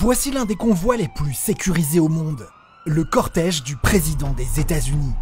Voici l'un des convois les plus sécurisés au monde, le cortège du président des États-Unis.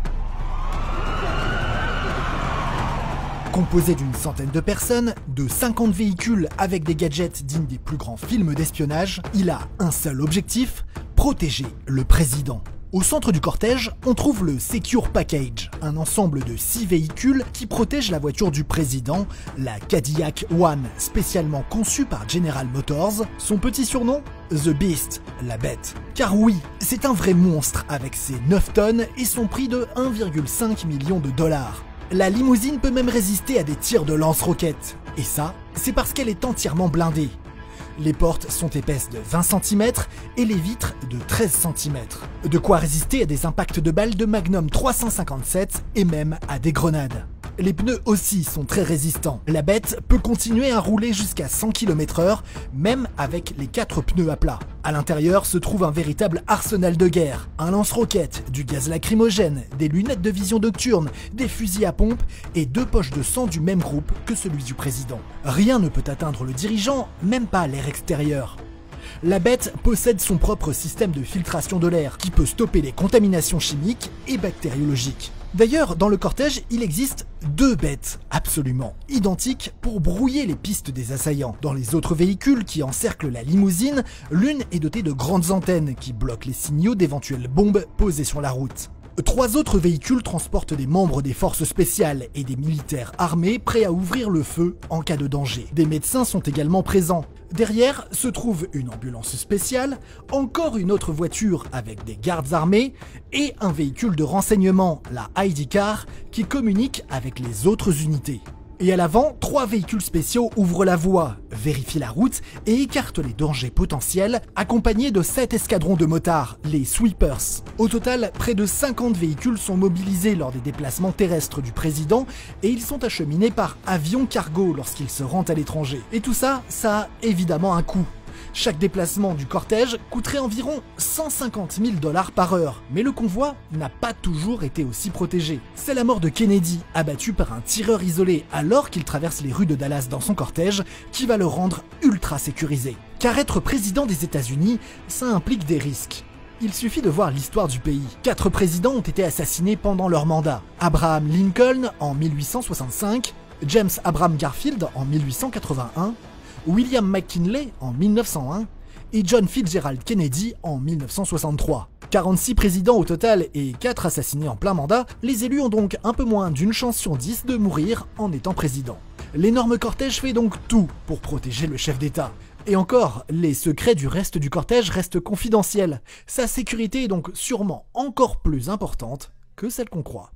Composé d'une centaine de personnes, de 50 véhicules avec des gadgets dignes des plus grands films d'espionnage, il a un seul objectif, protéger le président. Au centre du cortège, on trouve le Secure Package, un ensemble de 6 véhicules qui protègent la voiture du président, la Cadillac One, spécialement conçue par General Motors. Son petit surnom ? The Beast, la bête. Car oui, c'est un vrai monstre avec ses 9 tonnes et son prix de 1,5 million de dollars. La limousine peut même résister à des tirs de lance-roquettes. Et ça, c'est parce qu'elle est entièrement blindée. Les portes sont épaisses de 20 cm et les vitres de 13 cm. De quoi résister à des impacts de balles de Magnum 357 et même à des grenades. Les pneus aussi sont très résistants. La bête peut continuer à rouler jusqu'à 100 km/h, même avec les 4 pneus à plat. À l'intérieur se trouve un véritable arsenal de guerre. Un lance-roquettes, du gaz lacrymogène, des lunettes de vision nocturne, des fusils à pompe et 2 poches de sang du même groupe que celui du président. Rien ne peut atteindre le dirigeant, même pas l'air extérieur. La bête possède son propre système de filtration de l'air qui peut stopper les contaminations chimiques et bactériologiques. D'ailleurs, dans le cortège, il existe 2 bêtes absolument identiques pour brouiller les pistes des assaillants. Dans les autres véhicules qui encerclent la limousine, l'une est dotée de grandes antennes qui bloquent les signaux d'éventuelles bombes posées sur la route. 3 autres véhicules transportent des membres des forces spéciales et des militaires armés prêts à ouvrir le feu en cas de danger. Des médecins sont également présents. Derrière se trouve une ambulance spéciale, encore une autre voiture avec des gardes armés et un véhicule de renseignement, la ID Car, qui communique avec les autres unités. Et à l'avant, 3 véhicules spéciaux ouvrent la voie, vérifient la route et écartent les dangers potentiels, accompagnés de 7 escadrons de motards, les Sweepers. Au total, près de 50 véhicules sont mobilisés lors des déplacements terrestres du président et ils sont acheminés par avion cargo lorsqu'il se rend à l'étranger. Et tout ça, ça a évidemment un coût. Chaque déplacement du cortège coûterait environ 150 000 $ par heure, mais le convoi n'a pas toujours été aussi protégé. C'est la mort de Kennedy, abattu par un tireur isolé alors qu'il traverse les rues de Dallas dans son cortège, qui va le rendre ultra sécurisé. Car être président des États-Unis, ça implique des risques. Il suffit de voir l'histoire du pays. 4 présidents ont été assassinés pendant leur mandat. Abraham Lincoln en 1865, James Abraham Garfield en 1881, William McKinley en 1901 et John Fitzgerald Kennedy en 1963. 46 présidents au total et 4 assassinés en plein mandat, les élus ont donc un peu moins d'une chance sur 10 de mourir en étant président. L'énorme cortège fait donc tout pour protéger le chef d'État. Et encore, les secrets du reste du cortège restent confidentiels. Sa sécurité est donc sûrement encore plus importante que celle qu'on croit.